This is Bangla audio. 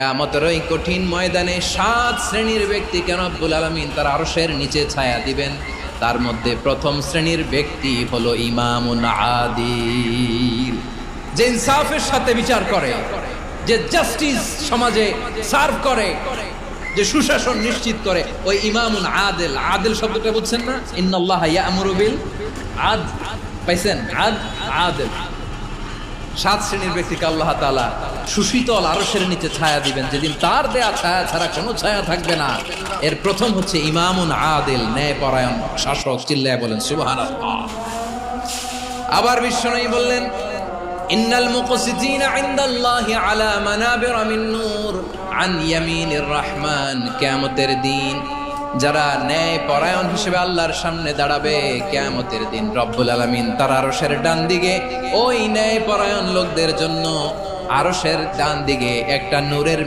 কিয়ামতের ওই কঠিন ময়দানে 7 শ্রেণীর ব্যক্তিকে রব্বুল আলামিন তার আরশের নিচে ছায়া দিবেন। তার মধ্যে প্রথম শ্রেণীর ব্যক্তি হলো ইমামুন আদিল, যে ইনসাফের সাথে বিচার করে, যে জাস্টিস সমাজে সার্ভ করে, যে সুশাসন নিশ্চিত করে, ওই ইমামুন আদিল। আদিল শব্দটা বুঝছেন না? ইন্নাল্লাহা ইয়া'মুরু বিল আদল, পাইছেন? আদিল। 7 শ্রেণীর ব্যক্তিকে আল্লাহ তাআলা সুশীতল আরশের নিচে ছায়া দিবেন, যেদিন তার দেয়া ছায়া ছাড়া কোনো ছায়া থাকবে না। এর প্রথম হচ্ছে ইমামুন আদিল, ন্যায়পরায়ণ শাসক। চিল্লায় বলেন সুবহানাল্লাহ। আবার বিশ্বনবী বললেন, ইন্নাল মুকসিতিনা ইনদাল্লাহি আলা মানাবিরা মিন নূর আন ইয়ামিনির রহমান। কিয়ামতের দিন যারা ন্যায়পরায়ণ হিসেবে আল্লাহর সামনে দাঁড়াবে, কিয়ামতের দিন রব্বুল আলামিন তার আরশের ডান দিকে ওই ন্যায়পরায়ণ লোকদের জন্য আরশের ডান দিকে একটা নূরের